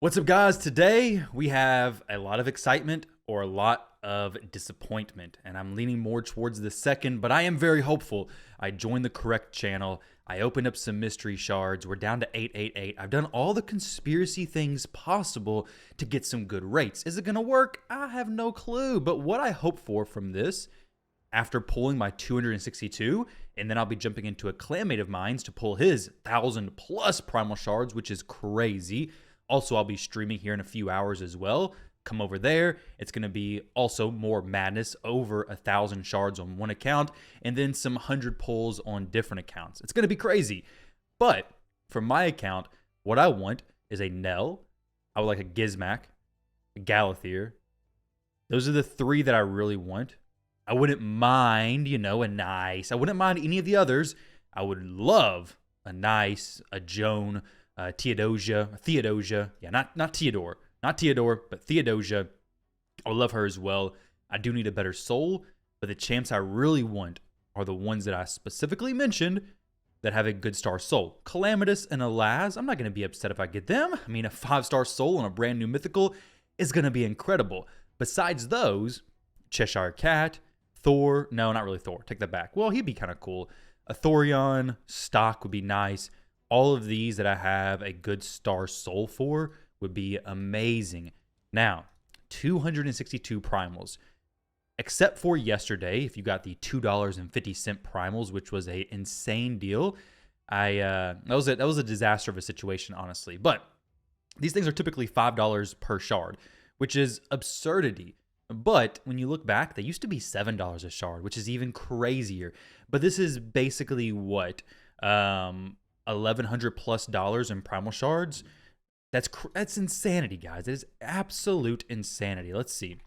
What's up, guys? Today we have a lot of excitement or a lot of disappointment, and I'm leaning more towards the second, but I am very hopeful. I joined the correct channel. I opened up some mystery shards. We're down to 888. I've done all the conspiracy things possible to get some good rates. Is it going to work? I have no clue, but what I hope for from this, after pulling my 262, and then I'll be jumping into a clanmate of mine to pull his 1,000 plus primal shards, which is crazy. Also, I'll be streaming here in a few hours as well. Come over there. It's going to be also more madness, over 1,000 shards on one account, and then some 100 pulls on different accounts. It's going to be crazy. But for my account, what I want is a Nell. I would like a Gizmac, a Galathier. Those are the three that I really want. I wouldn't mind, a nice. I wouldn't mind any of the others. I would love a nice, a Joan, Theodosia. Yeah, not Theodore. Not Theodore, but Theodosia. I love her as well. I do need a better soul, but the champs I really want are the ones that I specifically mentioned that have a good star soul. Calamitous and Alaz, I'm not going to be upset if I get them. I mean, a 5-star soul on a brand new mythical is going to be incredible. Besides those, Cheshire Cat, Thor. No, not really Thor. Take that back. Well, he'd be kind of cool. A Thorion, Stock would be nice. All of these that I have a good star soul for would be amazing. Now, 262 primals. Except for yesterday, if you got the $2.50 primals, which was an insane deal. That was a disaster of a situation, honestly. But these things are typically $5 per shard, which is absurdity. But when you look back, they used to be $7 a shard, which is even crazier. But this is basically what? $1,100 plus in primal shards. That's insanity, guys. It is absolute insanity. Let's see.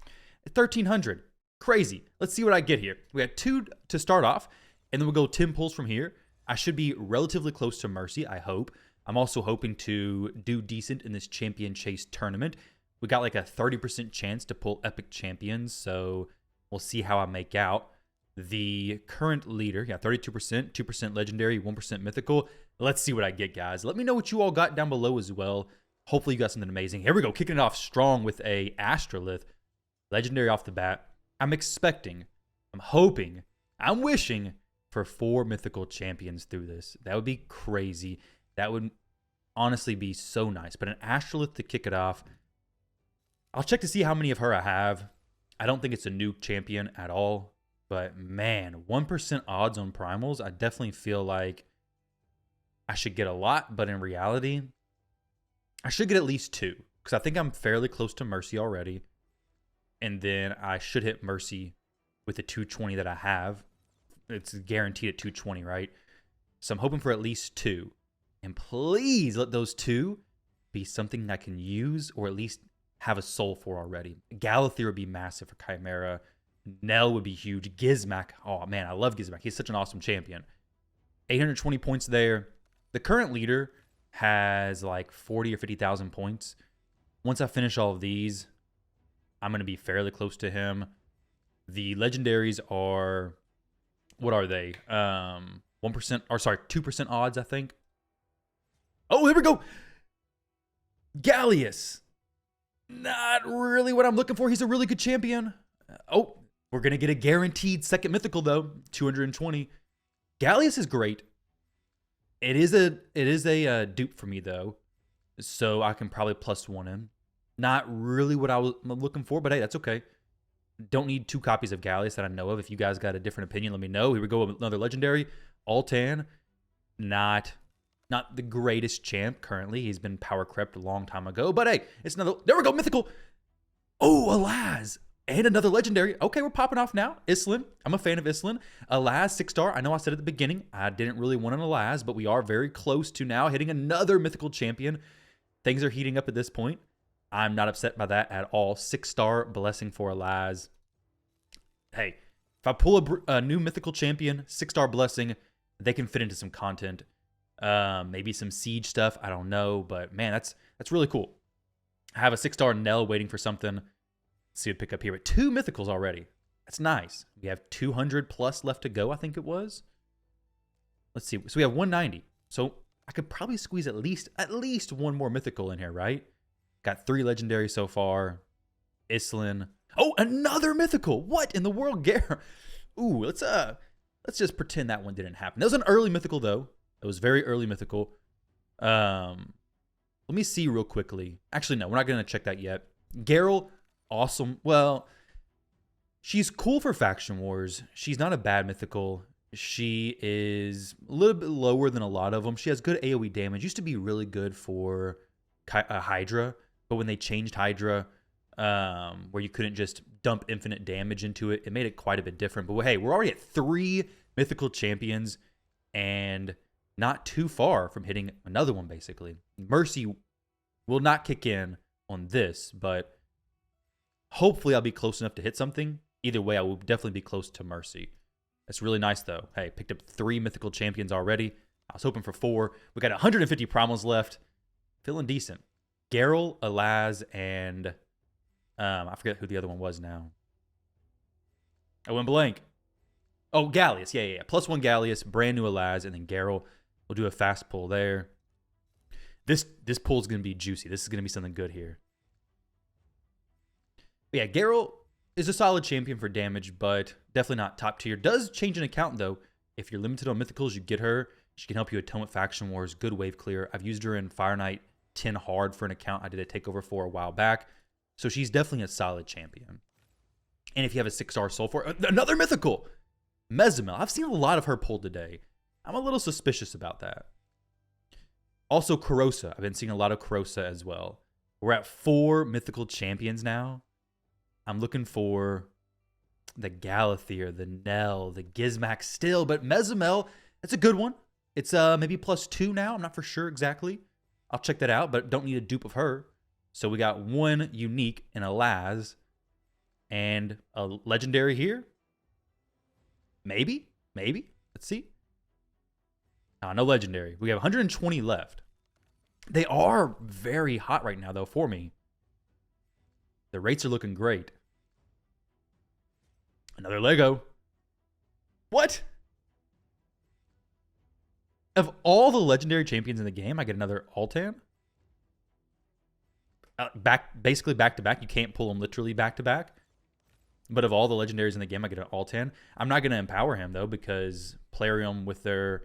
1,300. Crazy. Let's see what I get here. We had 2 to start off, and then we'll go 10 pulls from here. I should be relatively close to Mercy, I hope. I'm also hoping to do decent in this champion chase tournament. We got like a 30% chance to pull epic champions, so we'll see how I make out. The current leader, 32%, 2% legendary, 1% mythical. Let's see what I get, guys. Let me know what you all got down below as well. Hopefully you got something amazing. Here we go, kicking it off strong with a Astrolith. Legendary off the bat. I'm expecting, I'm hoping, I'm wishing for 4 mythical champions through this. That would be crazy. That would honestly be so nice. But an Astrolith to kick it off. I'll check to see how many of her I have. I don't think it's a new champion at all. But man, 1% odds on primals, I definitely feel like I should get a lot. But in reality, I should get at least 2. Because I think I'm fairly close to Mercy already. And then I should hit Mercy with the 220 that I have. It's guaranteed at 220, right? So I'm hoping for at least 2. And please let those 2 be something I can use or at least have a soul for already. Galathier would be massive for Chimera. Nell would be huge. Gizmac. Oh, man, I love Gizmac. He's such an awesome champion. 820 points there. The current leader has like 40 or 50,000 points. Once I finish all of these, I'm going to be fairly close to him. The legendaries are, what are they? 1%, or sorry, 2% odds, I think. Oh, here we go. Gallius. Not really what I'm looking for. He's a really good champion. Oh, we're going to get a guaranteed second mythical, though. 220. Gallius is great. It is a dupe for me, though. So I can probably +1 him. Not really what I was looking for, but hey, that's okay. Don't need 2 copies of Gallius that I know of. If you guys got a different opinion, let me know. Here we go with another legendary. Altan. Not the greatest champ currently. He's been power crept a long time ago. But hey, it's another. There we go, mythical. Oh, Alaz. And another legendary. Okay, we're popping off now. Islin. I'm a fan of Islin. Alaz, 6-star. I know I said at the beginning I didn't really want an Alaz, but we are very close to now hitting another mythical champion. Things are heating up at this point. I'm not upset by that at all. 6-star blessing for Alaz. Hey, if I pull a new mythical champion, 6-star blessing, they can fit into some content. Maybe some siege stuff. I don't know, but man, that's really cool. I have a 6-star Nell waiting for something. Let's see what pick up here. But 2 mythicals already. That's nice. We have 200 plus left to go, I think it was. Let's see. So we have 190. So I could probably squeeze at least one more mythical in here, right? Got 3 legendary so far. Islin. Oh, another mythical. What in the world, Gare? Ooh, let's just pretend that one didn't happen. That was an early mythical though. It was very early mythical. Let me see real quickly. Actually, no, we're not gonna check that yet. Garrel, awesome. Well, she's cool for Faction Wars. She's not a bad mythical. She is a little bit lower than a lot of them. She has good AoE damage. Used to be really good for Hydra, but when they changed Hydra, where you couldn't just dump infinite damage into it, it made it quite a bit different. But hey, we're already at 3 mythical champions and not too far from hitting another one, basically. Mercy will not kick in on this, but hopefully I'll be close enough to hit something. Either way, I will definitely be close to Mercy. That's really nice, though. Hey, picked up 3 mythical champions already. I was hoping for 4. We got 150 primals left. Feeling decent. Garrel, Alaz, and I forget who the other one was now. I went blank. Oh, Gallius. Yeah. +1 Gallius, brand new Alaz, and then Garrel. We'll do a fast pull there. This pull is going to be juicy. This is going to be something good here. But yeah, Garrel is a solid champion for damage, but definitely not top tier. Does change an account, though. If you're limited on mythicals, you get her. She can help you Atonement Faction Wars. Good wave clear. I've used her in Fire Knight 10 hard for an account I did a takeover for a while back. So she's definitely a solid champion. And if you have a 6-star Soul for another mythical, Mezimel. I've seen a lot of her pulled today. I'm a little suspicious about that. Also, Corrosa. I've been seeing a lot of Corrosa as well. We're at 4 mythical champions now. I'm looking for the Galathier, the Nell, the Gizmak still, but Mezimel, that's a good one. It's maybe +2 now. I'm not for sure exactly. I'll check that out, but don't need a dupe of her. So we got 1 unique in a Laz and a legendary here. Maybe. Let's see. No legendary. We have 120 left. They are very hot right now, though, for me. The rates are looking great. Another Lego. What? Of all the legendary champions in the game, I get another Altan? Basically back to back. You can't pull them literally back to back. But of all the legendaries in the game, I get an Altan. I'm not going to empower him, though, because Plarium with their,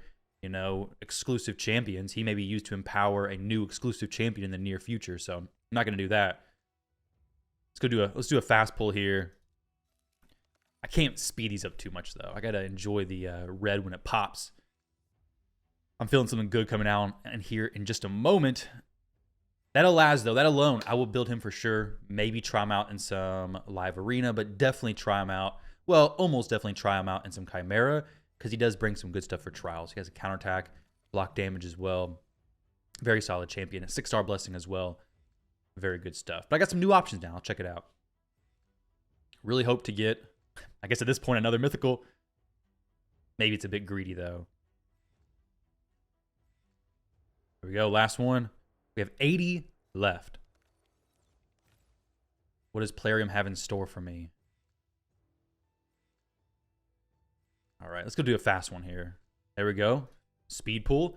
exclusive champions, he may be used to empower a new exclusive champion in the near future. So I'm not going to do that. Let's do a fast pull here. I can't speed these up too much, though. I got to enjoy the red when it pops. I'm feeling something good coming out and here in just a moment. That Alaz, though, that alone, I will build him for sure. Maybe try him out in some live arena, but definitely try him out. Well, almost definitely try him out in some Chimera, because he does bring some good stuff for trials. He has a counterattack, block damage as well. Very solid champion. A 6-star blessing as well. Very good stuff. But I got some new options now. I'll check it out. Really hope to get, I guess at this point, another mythical. Maybe it's a bit greedy, though. Here we go. Last one. We have 80 left. What does Plarium have in store for me? All right, let's go do a fast one here. There we go. Speed pool.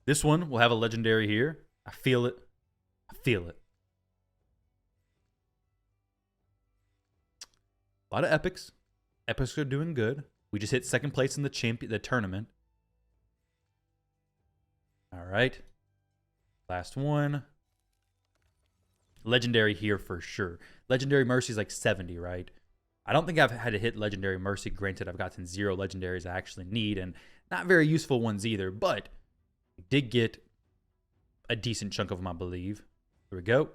This one will have a legendary here. I feel it. A lot of epics. Epics are doing good. We just hit 2nd place in the tournament. All right. Last one. Legendary here for sure. Legendary Mercy is like 70, right? I don't think I've had to hit Legendary Mercy. Granted, I've gotten 0 legendaries I actually need, and not very useful ones either, but I did get a decent chunk of them, I believe. Here we go.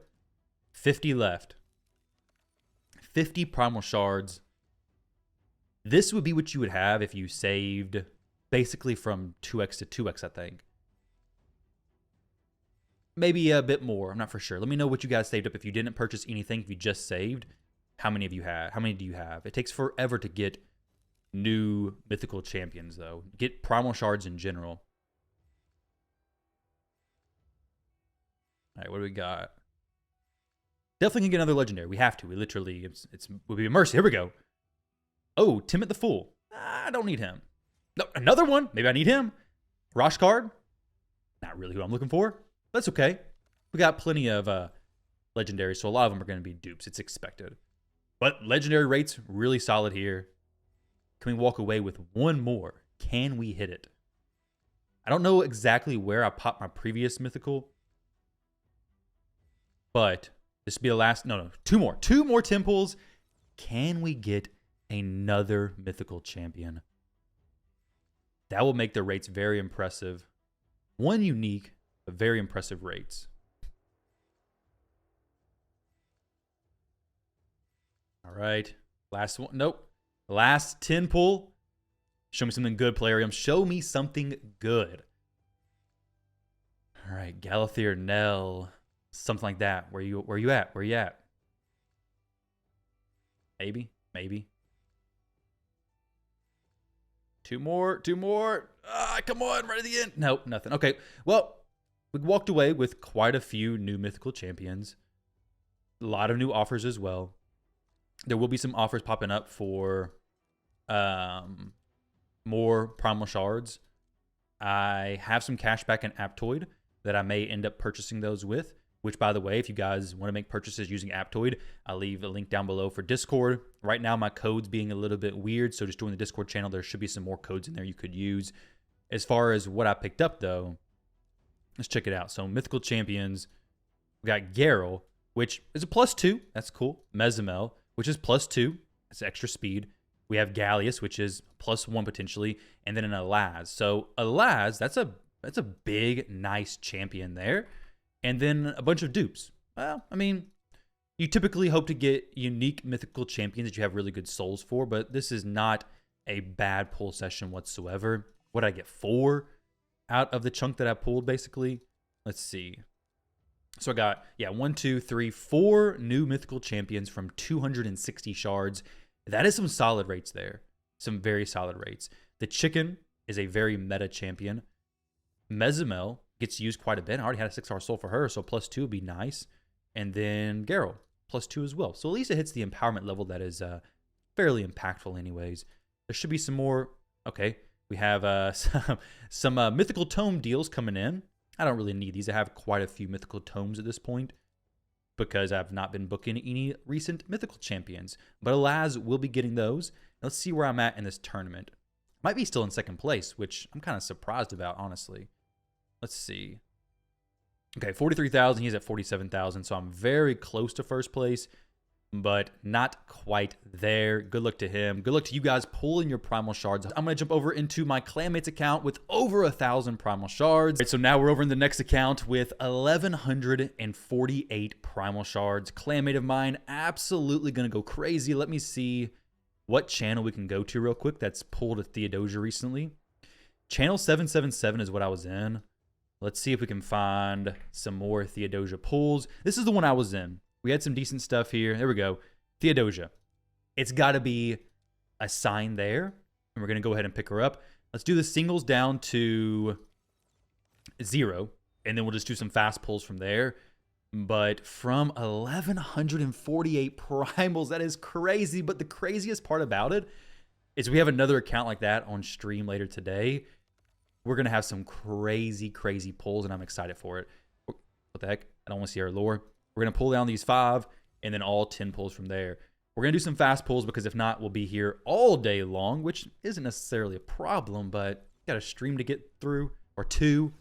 50 left. 50 Primal Shards. This would be what you would have if you saved basically from 2x to 2x, I think. Maybe a bit more. I'm not for sure. Let me know what you guys saved up. If you didn't purchase anything, if you just saved, how many of you have? How many do you have? It takes forever to get new mythical champions, though. Get Primal Shards in general. All right, what do we got? Definitely can get another legendary. We have to. We literally, we'll be a mercy. Here we go. Oh, Timid the Fool. I don't need him. No, another one. Maybe I need him. Rosh card. Not really who I'm looking for. That's okay. We got plenty of legendary, so a lot of them are going to be dupes. It's expected. But legendary rates really solid here. Can we walk away with one more? Can we hit it? I don't know exactly where I popped my previous mythical, but this will be the last. No, two more. Two more 10 pulls. Can we get another mythical champion? That will make the rates very impressive. One unique, but very impressive rates. All right. Last one. Nope. Last 10 pull. Show me something good, Plarium. Show me something good. All right. Galathier, Nell. Something like that. Where you at? Where you at? Maybe. Maybe. Two more. Come on, right at the end. Nope, nothing. Okay, well, we walked away with quite a few new mythical champions. A lot of new offers as well. There will be some offers popping up for more Primal Shards. I have some cashback in Aptoide that I may end up purchasing those with. Which, by the way, if you guys want to make purchases using Aptoide, I'll leave a link down below for Discord. Right now, my code's being a little bit weird, so just join the Discord channel. There should be some more codes in there you could use. As far as what I picked up, though, let's check it out. So, Mythical Champions, we got Geralt, which is a +2. That's cool. Mezimel, which is +2. That's extra speed. We have Gallius, which is +1 potentially, and then an Alaz. So, Alaz, that's a big, nice champion there. And then a bunch of dupes. Well, I mean, you typically hope to get unique mythical champions that you have really good souls for, but this is not a bad pull session whatsoever. What did I get? 4 out of the chunk that I pulled, basically? Let's see. So I got, 1, 2, 3, 4 new mythical champions from 260 shards. That is some solid rates there. Some very solid rates. The chicken is a very meta champion. Mezimel gets used quite a bit. I already had a 6-star soul for her, so +2 would be nice. And then Geralt, +2 as well. So at least it hits the empowerment level that is fairly impactful anyways. There should be some more. Okay, we have some mythical tome deals coming in. I don't really need these. I have quite a few mythical tomes at this point because I've not been booking any recent mythical champions. But Alaz will be getting those. Let's see where I'm at in this tournament. Might be still in second place, which I'm kind of surprised about, honestly. Let's see. Okay, 43,000. He's at 47,000. So I'm very close to first place, but not quite there. Good luck to him. Good luck to you guys pulling your Primal Shards. I'm going to jump over into my Clanmates account with over 1,000 Primal Shards. All right, so now we're over in the next account with 1,148 Primal Shards. Clanmate of mine, absolutely going to go crazy. Let me see what channel we can go to real quick that's pulled a Theodosia recently. Channel 777 is what I was in. Let's see if we can find some more Theodosia pulls. This is the one I was in. We had some decent stuff here. There we go. Theodosia. It's got to be a sign there. And we're going to go ahead and pick her up. Let's do the singles down to 0. And then we'll just do some fast pulls from there. But from 1,148 primals, that is crazy. But the craziest part about it is we have another account like that on stream later today. We're going to have some crazy, crazy pulls, and I'm excited for it. What the heck? I don't want to see our lore. We're going to pull down these 5, and then all 10 pulls from there. We're going to do some fast pulls, because if not, we'll be here all day long, which isn't necessarily a problem, but got a stream to get through, or 2,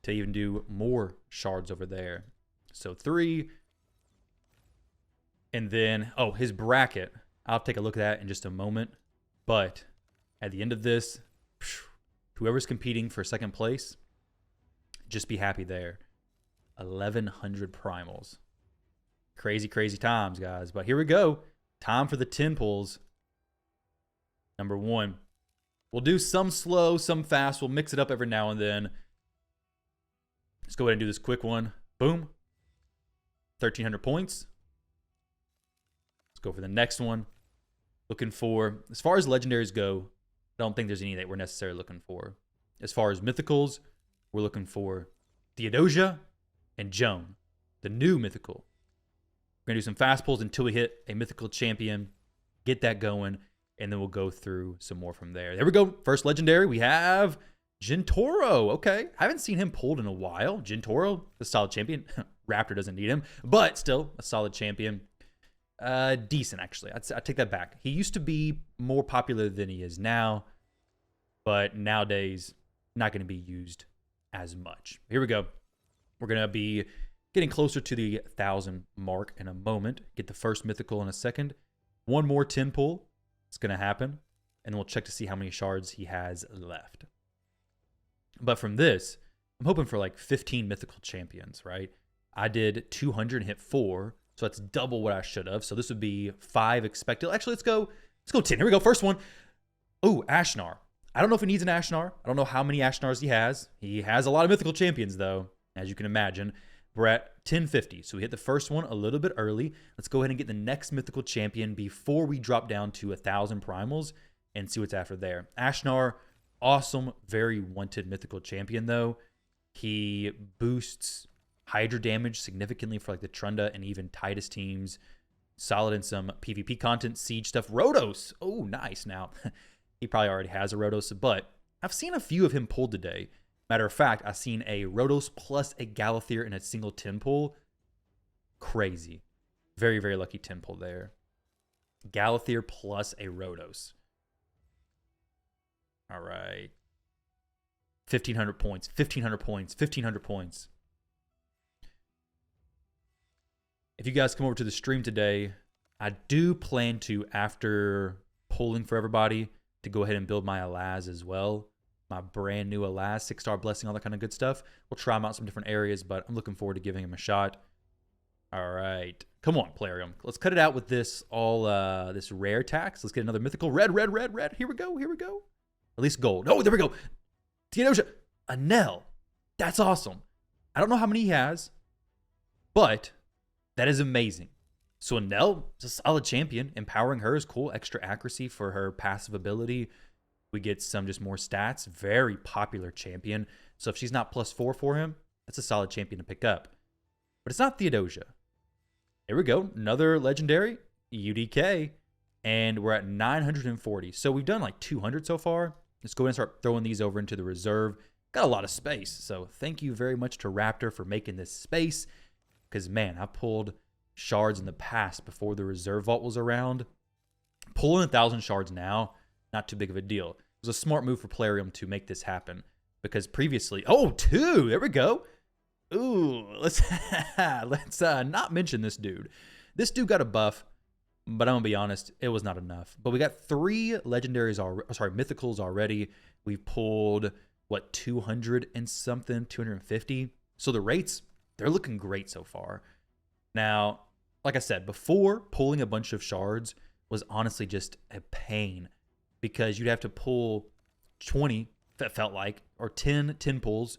to even do more shards over there. So 3. And then, oh, his bracket. I'll take a look at that in just a moment. But at the end of this, whoever's competing for second place, just be happy there. 1,100 primals. Crazy, crazy times, guys. But here we go. Time for the 10 pulls. Number 1. We'll do some slow, some fast. We'll mix it up every now and then. Let's go ahead and do this quick one. Boom. 1,300 points. Let's go for the next one. Looking for, as far as legendaries go, I don't think there's any that we're necessarily looking for. As far as mythicals, we're looking for Theodosia and Joan, the new mythical. We're going to do some fast pulls until we hit a mythical champion, get that going, and then we'll go through some more from there. There we go. First legendary, we have Gentoro. Okay. I haven't seen him pulled in a while. Gentoro, the solid champion. Raptor doesn't need him, but still a solid champion. Decent, actually. I take that back. He used to be more popular than he is now, but nowadays, not going to be used as much. Here we go. We're going to be getting closer to the 1,000 mark in a moment. Get the first mythical in a second. One more 10 pull. It's going to happen. And we'll check to see how many shards he has left. But from this, I'm hoping for like 15 mythical champions, right? I did 200 and hit 4. So that's double what I should have. So this would be 5 expected. Actually, let's go 10. Here we go. First one. Oh, Ashnar. I don't know if he needs an Ashnar. I don't know how many Ashnars he has. He has a lot of mythical champions, though, as you can imagine. We're at 1050. So we hit the first one a little bit early. Let's go ahead and get the next mythical champion before we drop down to 1,000 primals and see what's after there. Ashnar, awesome, very wanted mythical champion, though. He boosts Hydra damage significantly for like the Trunda and even Titus teams. Solid in some PvP content, siege stuff. Rhodos. Oh, nice. Now, he probably already has a Rhodos, but I've seen a few of him pulled today. Matter of fact, I've seen a Rhodos plus a Galathier in a single 10 pull. Crazy. Very, very lucky 10 pull there. Galathier plus a Rhodos. All right. 1,500 points. 1,500 points. 1,500 points. If you guys come over to the stream today, I do plan to, after pulling for everybody, to go ahead and build my Alaz as well. My brand new Alaz, 6-star blessing, all that kind of good stuff. We'll try him out some different areas, but I'm looking forward to giving him a shot. All right. Come on, Plarium. Let's cut it out with this this rare tax. Let's get another mythical. Red. Here we go. At least gold. Oh, there we go. Theodosia. Anel. That's awesome. I don't know how many he has, but that is amazing. So Anel is a solid champion. Empowering her is cool. Extra accuracy for her passive ability. We get some just more stats. Very popular champion. So if she's not +4 for him, that's a solid champion to pick up. But it's not Theodosia. Here we go. Another legendary. UDK. And we're at 940. So we've done like 200 so far. Let's go ahead and start throwing these over into the reserve. Got a lot of space. So thank you very much to Raptor for making this space. Because, man, I pulled shards in the past before the reserve vault was around. Pulling 1,000 shards now, not too big of a deal. It was a smart move for Plarium to make this happen. Because previously, 2, there we go. Ooh, let's not mention this dude. This dude got a buff, but I'm going to be honest, it was not enough. But we got 3 mythicals already. We've pulled, 200 and something, 250. So the rates, they're looking great so far. Now, like I said, before, pulling a bunch of shards was honestly just a pain because you'd have to pull 20, that felt like, or 10 pulls,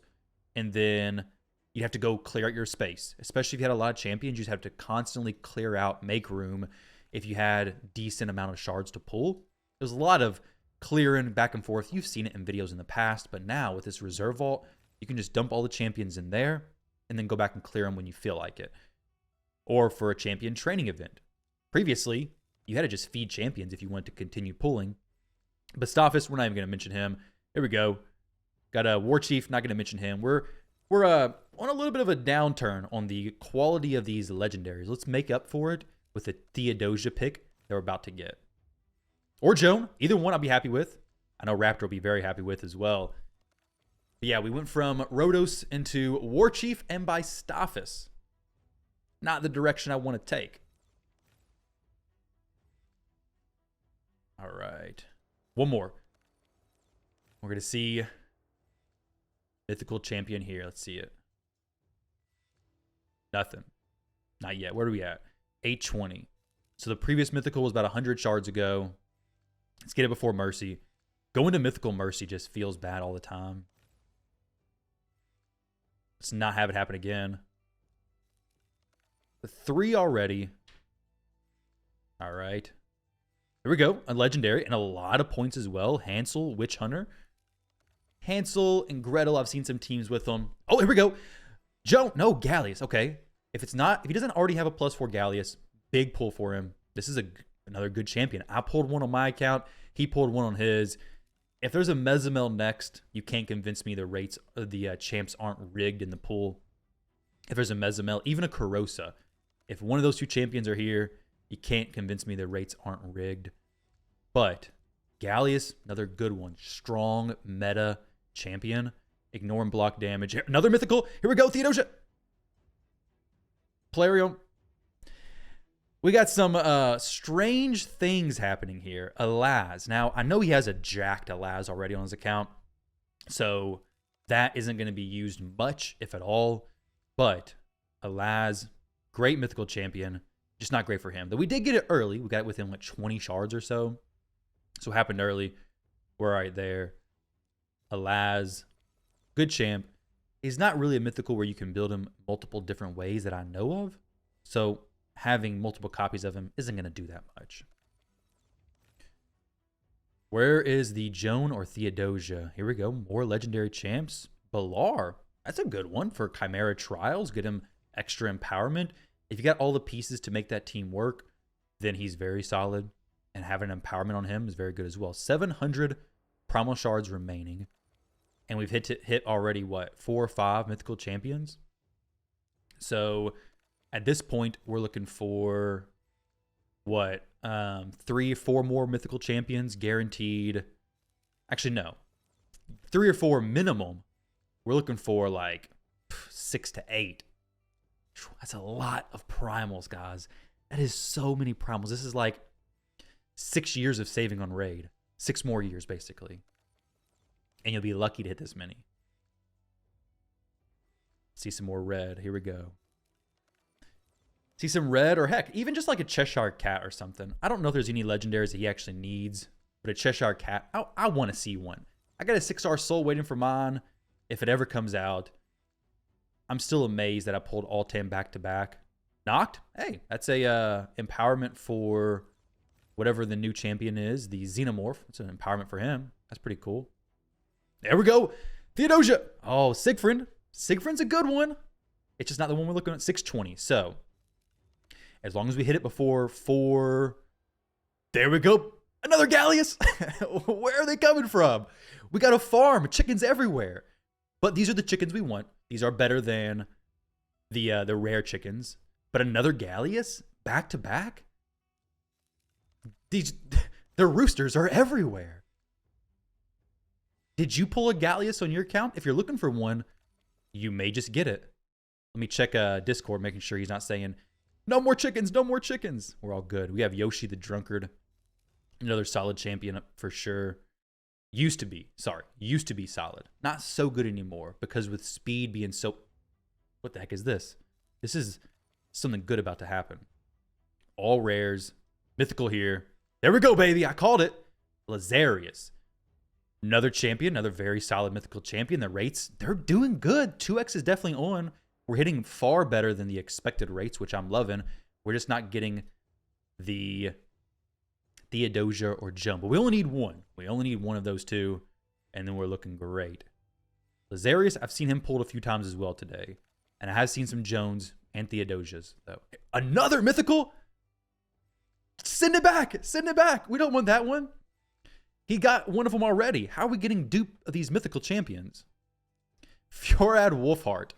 and then you'd have to go clear out your space. Especially if you had a lot of champions, you'd have to constantly clear out, make room if you had decent amount of shards to pull. There's a lot of clearing back and forth. You've seen it in videos in the past, but now with this reserve vault, you can just dump all the champions in there and then go back and clear them when you feel like it. Or for a champion training event. Previously, you had to just feed champions if you wanted to continue pulling. But Staphis, we're not even going to mention him. Here we go. Got a War Chief, not going to mention him. We're on a little bit of a downturn on the quality of these legendaries. Let's make up for it with a Theodosia pick that we're about to get. Or Joan. Either one I'll be happy with. I know Raptor will be very happy with as well. But yeah, we went from Rhodos into War Chief and by Staphis. Not the direction I want to take. All right. One more. We're going to see mythical champion here. Let's see it. Nothing. Not yet. Where are we at? 820. So the previous mythical was about 100 shards ago. Let's get it before Mercy. Going to mythical Mercy just feels bad all the time. Let's not have it happen again. 3 already. All right. Here we go. A legendary and a lot of points as well. Hansel, Witch Hunter. Hansel and Gretel, I've seen some teams with them. Oh, here we go. Joe, no, Gallius. Okay. If he doesn't already have a +4 Gallius, big pull for him. This is another good champion. I pulled one on my account. He pulled one on his. If there's a Mezimel next, you can't convince me the rates of the champs aren't rigged in the pool. if there's a Mezamel, even a Carosa. If one of those two champions are here, you can't convince me the rates aren't rigged. But Gallius, another good one. Strong meta champion. Ignore and block damage. Another mythical. Here we go, Theodosia. Plarium. We got some strange things happening here. Alaz. Now, I know he has a jacked Alaz already on his account, so that isn't going to be used much, if at all. But Alaz, great mythical champion, just not great for him. Though we did get it early. We got it within like 20 shards or so. So it happened early. We're right there. Alaz, good champ. He's not really a mythical where you can build him multiple different ways that I know of. So having multiple copies of him isn't going to do that much. Where is the Joan or Theodosia? Here we go. More legendary champs. Balar. That's a good one for Chimera Trials. Get him extra empowerment. If you got all the pieces to make that team work, then he's very solid. And having empowerment on him is very good as well. 700 Primal Shards remaining. And we've hit already, what, 4 or 5 mythical champions? So at this point, we're looking for, what, 3 or 4 more mythical champions guaranteed. Actually, no. 3 or 4 minimum. We're looking for like 6 to 8. That's a lot of primals, guys. That is so many primals. This is like 6 years of saving on raid. 6 more years, basically. And you'll be lucky to hit this many. See some more red. Here we go. See some red, or heck, even just like a Cheshire Cat or something. I don't know if there's any legendaries that he actually needs, but a Cheshire Cat, I want to see one. I got a 6-star soul waiting for mine. If it ever comes out, I'm still amazed that I pulled all 10 back-to-back. Knocked? Hey, that's a empowerment for whatever the new champion is, the Xenomorph. It's an empowerment for him. That's pretty cool. There we go. Theodosia. Oh, Siegfried. Siegfried's a good one. It's just not the one we're looking at. 620. So, as long as we hit it before 4. There we go. Another Gallius. Where are they coming from? We got a farm. Chickens everywhere. But these are the chickens we want. These are better than the rare chickens. But another Gallius? Back to back? The roosters are everywhere. Did you pull a Gallius on your account? If you're looking for one, you may just get it. Let me check Discord, making sure he's not saying, no more chickens, no more chickens. We're all good. We have Yoshi the Drunkard. Another solid champion for sure. Used to be solid. Not so good anymore because with speed being so... What the heck is this? This is something good about to happen. All rares. Mythical here. There we go, baby. I called it. Lazarius. Another champion, another very solid mythical champion. The rates, they're doing good. 2x is definitely on. We're hitting far better than the expected rates, which I'm loving. We're just not getting the Theodosia or Joan. But we only need one. We only need one of those two, and then we're looking great. Lazarius, I've seen him pulled a few times as well today. And I have seen some Joans and Theodosias, though. Another mythical? Send it back. Send it back. We don't want that one. He got one of them already. How are we getting dupe of these mythical champions? Fjorad Wolfheart.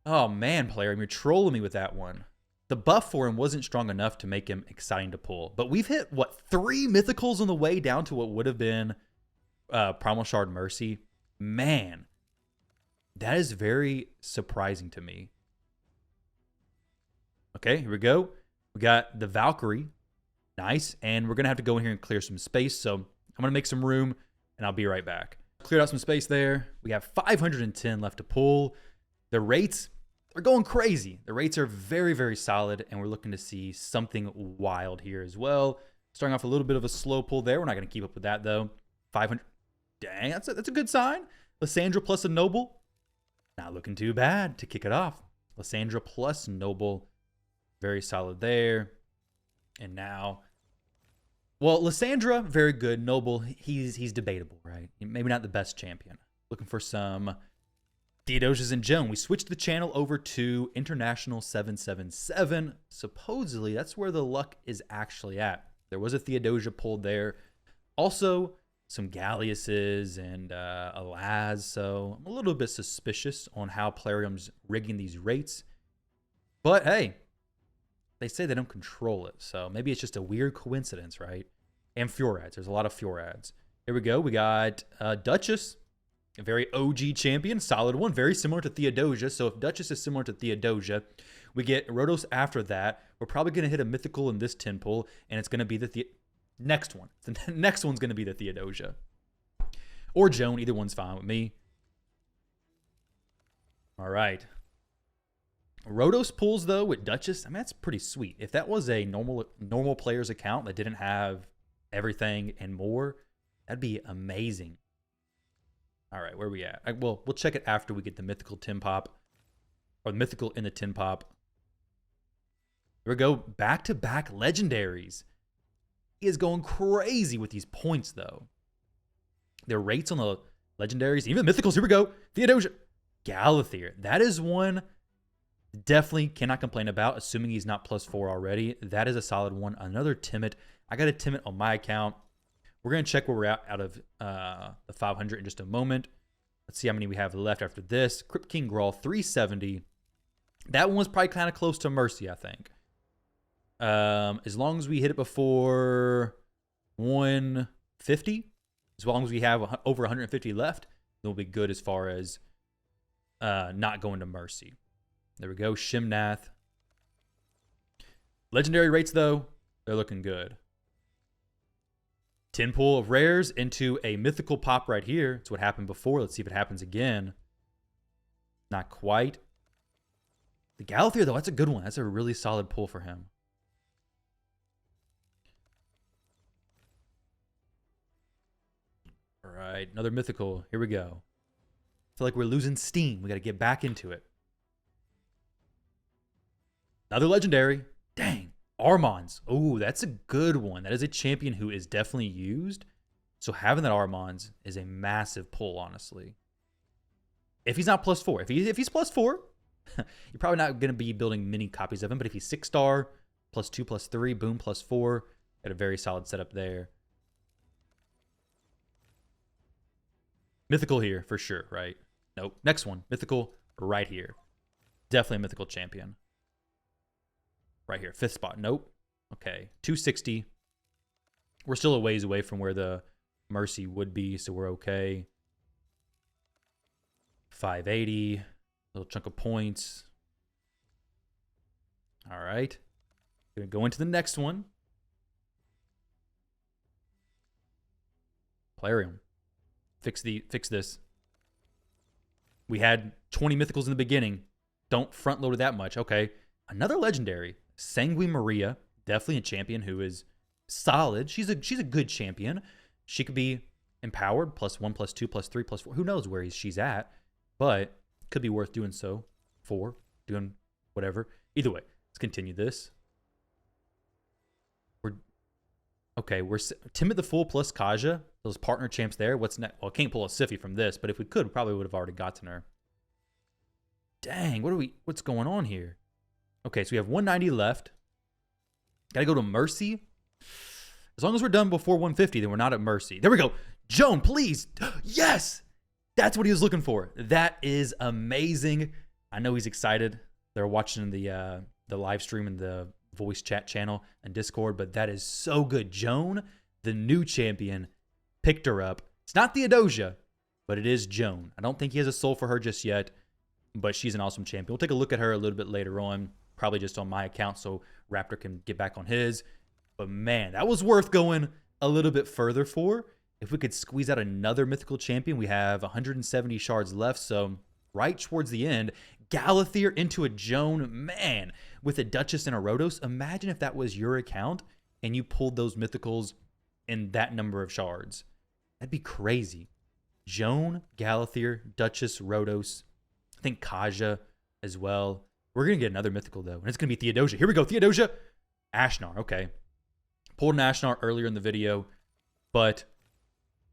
Oh, man, player. You're trolling me with that one. The buff for him wasn't strong enough to make him exciting to pull. But we've hit, what, 3 mythicals on the way down to what would have been Primal Shard Mercy. Man, that is very surprising to me. Okay, here we go. We got the Valkyrie. Nice. And we're going to have to go in here and clear some space. So I'm going to make some room, and I'll be right back. Cleared out some space there. We have 510 left to pull. The rates are going crazy. The rates are very, very solid, and we're looking to see something wild here as well. Starting off a little bit of a slow pull there. We're not going to keep up with that, though. 500. Dang, that's a good sign. Lysandra plus a Noble. Not looking too bad to kick it off. Lysandra plus Noble. Very solid there. And now... Well, Lysandra, very good. Noble, he's debatable, right? Maybe not the best champion. Looking for some Theodosias and Joan. We switched the channel over to International 777. Supposedly, that's where the luck is actually at. There was a Theodosia pulled there. Also, some Galliuses and a Laz, so I'm a little bit suspicious on how Plarium's rigging these rates. But hey, they say they don't control it, so maybe it's just a weird coincidence, right? And Fiorads. There's a lot of Fiorads. Here we go. We got Duchess, a very OG champion, solid one, very similar to Theodosia. So if Duchess is similar to Theodosia, we get Rotos after that. We're probably going to hit a mythical in this 10 pull, and it's going to be the next one. The next one's going to be the Theodosia. Or Joan. Either one's fine with me. All right. Rotos pulls, though, with Duchess, I mean, that's pretty sweet. If that was a normal player's account that didn't have everything and more, that'd be amazing. All right, where are we at? Well, we'll check it after we get the mythical tin pop, or the mythical in the tin pop. Here we go, back-to-back legendaries. He is going crazy with these points, though. Their rates on the legendaries, even mythicals, here we go. Theodosia, Galathier. That is one definitely cannot complain about, assuming he's not +4 already. That is a solid one. Another Timid. I got a Timid on my account. We're going to check where we're at out of the 500 in just a moment. Let's see how many we have left after this. Crypt King Grawl, 370. That one was probably kind of close to Mercy, I think. As long as we hit it before 150, as long as we have over 150 left, we'll be good as far as not going to Mercy. There we go, Shimnath. Legendary rates, though, they're looking good. 10 pull of rares into a mythical pop right here. That's what happened before. Let's see if it happens again. Not quite. The Galathier, though, that's a good one. That's a really solid pull for him. All right, another mythical. Here we go. I feel like we're losing steam. We got to get back into it. Another legendary. Dang. Armons. Oh, that's a good one. That is a champion who is definitely used. So having that Armons is a massive pull, honestly. If he's not +4. If he's +4, you're probably not going to be building many copies of him. But if he's 6-star, +2, +3, boom, +4, got a very solid setup there. Mythical here, for sure, right? Nope. Next one. Mythical right here. Definitely a mythical champion. Right here, 5th spot. Nope. Okay, 260. We're still a ways away from where the Mercy would be, so we're okay. 580. Little chunk of points. All right. Gonna go into the next one. Plarium. Fix this. We had 20 mythicals in the beginning. Don't front load it that much. Okay. Another legendary. Sanguine Maria, definitely a champion who is solid. She's a good champion. She could be empowered, +1, +2, +3, +4. Who knows where she's at, but could be worth doing so for doing whatever. Either way, let's continue this. We're Timid the Fool plus Kaja, those partner champs there. What's next? Well, I can't pull a Siphi from this, but if we could, we probably would have already gotten her. Dang, what's going on here? Okay, so we have 190 left. Got to go to Mercy. As long as we're done before 150, then we're not at Mercy. There we go. Joan, please. Yes! That's what he was looking for. That is amazing. I know he's excited. They're watching the live stream and the voice chat channel and Discord, but that is so good. Joan, the new champion, picked her up. It's not Theodosia, but it is Joan. I don't think he has a soul for her just yet, but she's an awesome champion. We'll take a look at her a little bit later on. Probably just on my account so Raptor can get back on his. But man, that was worth going a little bit further for. If we could squeeze out another mythical champion, we have 170 shards left. So right towards the end, Galathier into a Joan. Man, with a Duchess and a Rotos. Imagine if that was your account and you pulled those mythicals in that number of shards. That'd be crazy. Joan, Galathier, Duchess, Rotos. I think Kaja as well. We're going to get another mythical, though, and it's going to be Theodosia. Here we go, Theodosia. Ashnar, okay. Pulled an Ashnar earlier in the video, but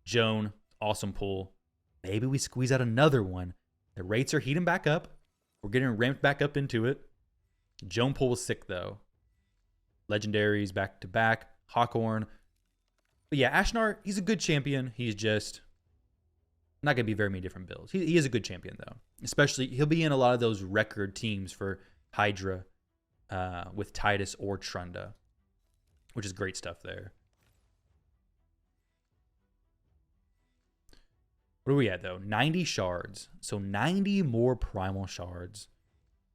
Joan, awesome pull. Maybe we squeeze out another one. The rates are heating back up. We're getting ramped back up into it. Joan pull was sick, though. Legendaries back to back. Hawkhorn. But yeah, Ashnar, he's a good champion. He's just not going to be very many different builds. He is a good champion, though. Especially, he'll be in a lot of those record teams for Hydra with Titus or Trunda, which is great stuff there. What are we at, though? 90 shards. So 90 more primal shards.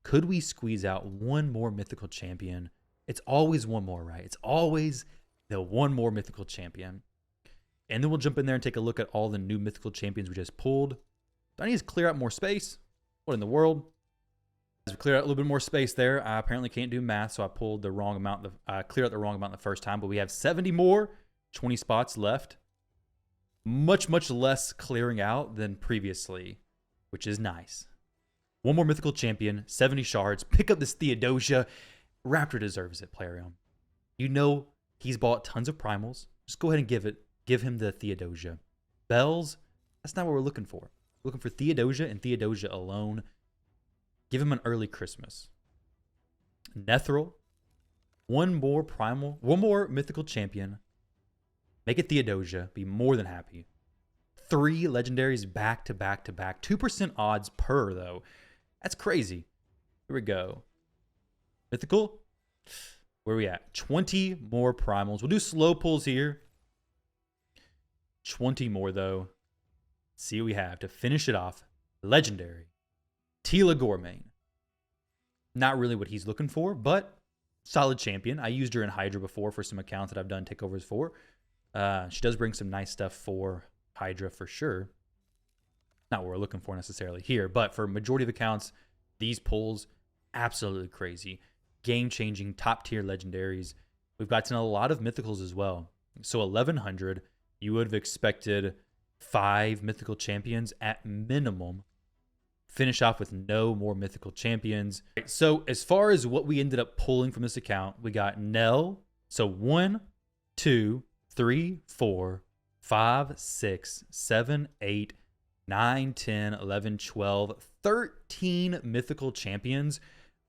Could we squeeze out one more mythical champion? It's always one more, right? It's always the one more mythical champion. And then we'll jump in there and take a look at all the new mythical champions we just pulled. Do I need to clear out more space? What in the world? As we clear out a little bit more space there, I apparently can't do math, so I pulled the wrong amount. Cleared out the wrong amount the first time, but we have 70 more, 20 spots left. Much, much less clearing out than previously, which is nice. One more mythical champion, 70 shards. Pick up this Theodosia. Raptor deserves it, Plarium. You know he's bought tons of primals. Just go ahead and give him the Theodosia. Bells, that's not what we're looking for. We're looking for Theodosia and Theodosia alone. Give him an early Christmas. Nethril, one more primal, one more mythical champion. Make it Theodosia. Be more than happy. 3 legendaries back to back to back. 2% odds per, though. That's crazy. Here we go. Mythical. Where are we at? 20 more primals. We'll do slow pulls here. 20 more, though. Let's see what we have to finish it off. Legendary. Tila Gourmet. Not really what he's looking for, but solid champion. I used her in Hydra before for some accounts that I've done takeovers for. She does bring some nice stuff for Hydra for sure. Not what we're looking for necessarily here, but for majority of accounts, these pulls, absolutely crazy. Game-changing, top-tier legendaries. We've gotten a lot of mythicals as well. So 1,100, you would have expected 5 mythical champions at minimum. Finish off with no more mythical champions. So as far as what we ended up pulling from this account, we got Nell. So 1, 2, 3, 4, 5, 6, 7, 8, 9, 10, 11, 12, 13 mythical champions.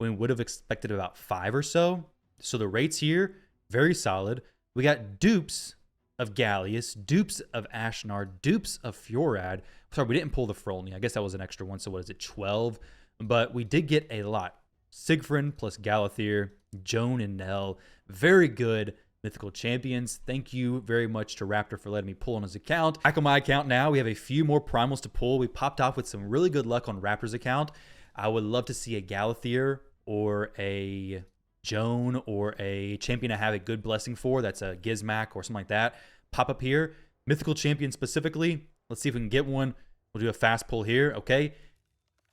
We would have expected about 5 or so. So the rates here, very solid. We got dupes of Gallius, dupes of Ashnar, dupes of Fjorad. Sorry, we didn't pull the Frolny. I guess that was an extra one. So what is it, 12? But we did get a lot. Sigfrin plus Galathir, Joan and Nell. Very good mythical champions. Thank you very much to Raptor for letting me pull on his account. Back on my account now, we have a few more primals to pull. We popped off with some really good luck on Raptor's account. I would love to see a Galathir or a Joan or a champion I have a good blessing for. That's a Gizmak or something like that. Pop up here. Mythical champion specifically. Let's see if we can get one. We'll do a fast pull here. Okay.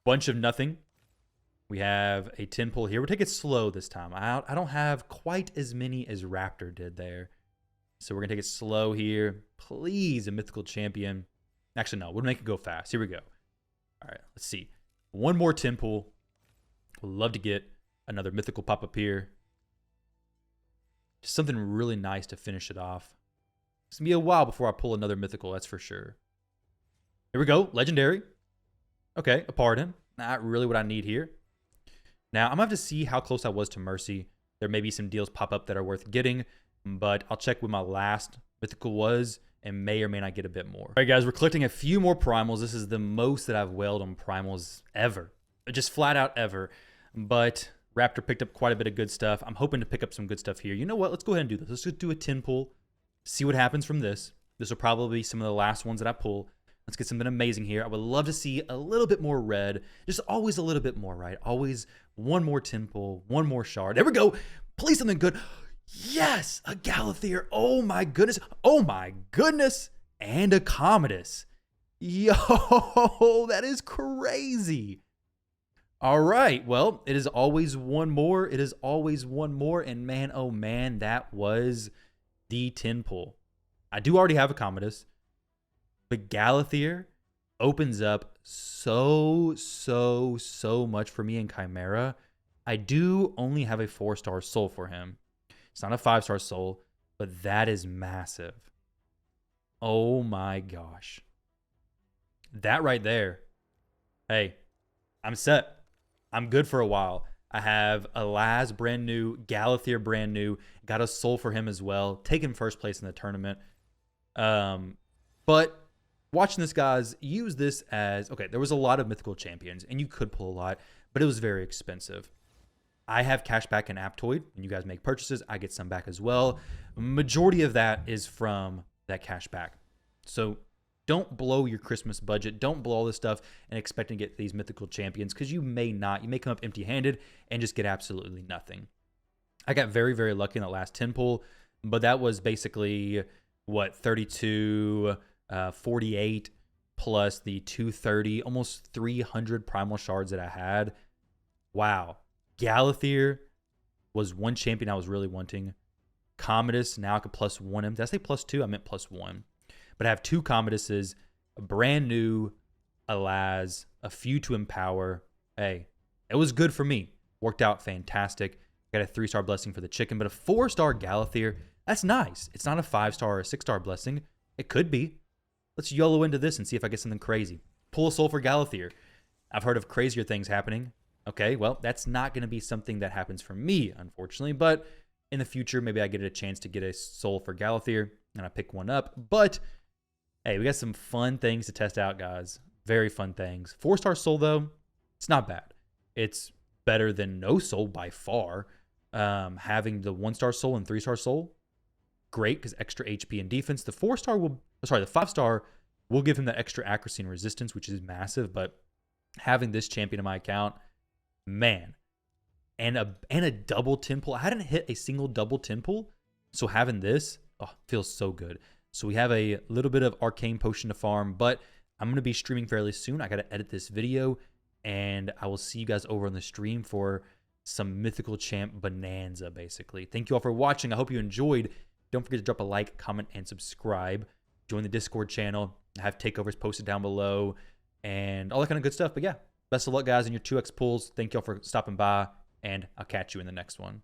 Bunch of nothing. We have a 10 pull here. We'll take it slow this time. I don't have quite as many as Raptor did there. So we're going to take it slow here. Please, a mythical champion. Actually, no. We'll make it go fast. Here we go. All right. Let's see. One more 10 pull. We'll love to get another mythical pop up here. Just something really nice to finish it off. It's going to be a while before I pull another mythical. That's for sure. Here we go. Legendary. Okay. A pardon. Not really what I need here. Now, I'm going to have to see how close I was to Mercy. There may be some deals pop up that are worth getting, but I'll check what my last mythical was and may or may not get a bit more. All right, guys, we're collecting a few more primals. This is the most that I've whaled on primals ever. Just flat out ever. But Raptor picked up quite a bit of good stuff. I'm hoping to pick up some good stuff here. You know what? Let's go ahead and do this. Let's just do a 10 pull. See what happens from this. This will probably be some of the last ones that I pull. Let's get something amazing here. I would love to see a little bit more red. Just always a little bit more, right? Always one more 10 pull, one more shard. There we go. Please something good. Yes, a Galathir. Oh my goodness. Oh my goodness. And a Commodus. Yo, that is crazy. All right. Well, it is always one more. It is always one more. And man, oh man, that was the 10 pull. I do already have a Commodus. But Galathir opens up so much for me in Chimera. I do only have a 4-star soul for him. It's not a 5-star soul, but that is massive. Oh my gosh. That right there. Hey, I'm set. I'm good for a while. I have a Laz brand new, Galathir brand new, got a soul for him as well, taking first place in the tournament. But watching this, guys, use this as, okay, there was a lot of mythical champions, and you could pull a lot, but it was very expensive. I have cash back in Aptoide. When you guys make purchases, I get some back as well. Majority of that is from that cash back. So don't blow your Christmas budget. Don't blow all this stuff and expect to get these mythical champions, because you may not. You may come up empty-handed and just get absolutely nothing. I got very, very lucky in that last 10 pull, but that was basically, what, 32, 48 plus the 230, almost 300 primal shards that I had. Wow. Galathier was one champion I was really wanting. Commodus, now I could +1 him. Did I say +2? I meant +1. But I have 2 Commoduses, a brand new Alaz, a few to empower. Hey, it was good for me. Worked out fantastic. Got a 3-star blessing for the chicken, but a 4-star Galathier, that's nice. It's not a 5-star or a 6-star blessing. It could be. Let's YOLO into this and see if I get something crazy. Pull a soul for Galathier. I've heard of crazier things happening. Okay, well, that's not going to be something that happens for me, unfortunately. But in the future, maybe I get a chance to get a soul for Galathier and I pick one up. But hey, we got some fun things to test out, guys. Very fun things. 4-star soul, though, it's not bad. It's better than no soul by far. Having the 1-star soul and 3-star soul, great, because extra HP and defense. The 5-star will give him that extra accuracy and resistance, which is massive. But having this champion in my account, man, and a double 10 pull. I hadn't hit a single double 10 pull, so having this, feels so good. So we have a little bit of arcane potion to farm, but I'm going to be streaming fairly soon. I got to edit this video, and I will see you guys over on the stream for some mythical champ bonanza, basically. Thank you all for watching. I hope you enjoyed. Don't forget to drop a like, comment, and subscribe. Join the Discord channel. I have takeovers posted down below and all that kind of good stuff. But yeah, best of luck, guys, in your 2x pulls. Thank you all for stopping by, and I'll catch you in the next one.